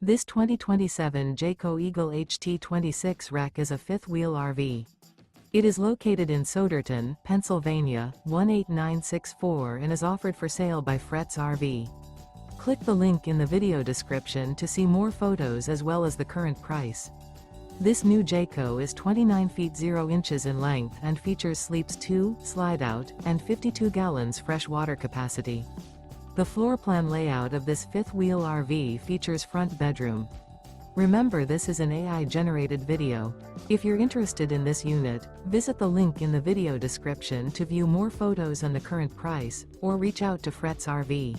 This 2027 Jayco Eagle HT26 Rec is a fifth-wheel RV. It is located in Souderton, Pennsylvania, 18964 and is offered for sale by Fretz RV. Click the link in the video description to see more photos as well as the current price. This new Jayco is 29 feet 0 inches in length and features sleeps 2, slide-out, and 52 gallons fresh water capacity. The floor plan layout of this fifth-wheel RV features front bedroom. Remember, this is an AI-generated video. If you're interested in this unit, visit the link in the video description to view more photos and the current price, or reach out to Fretz RV.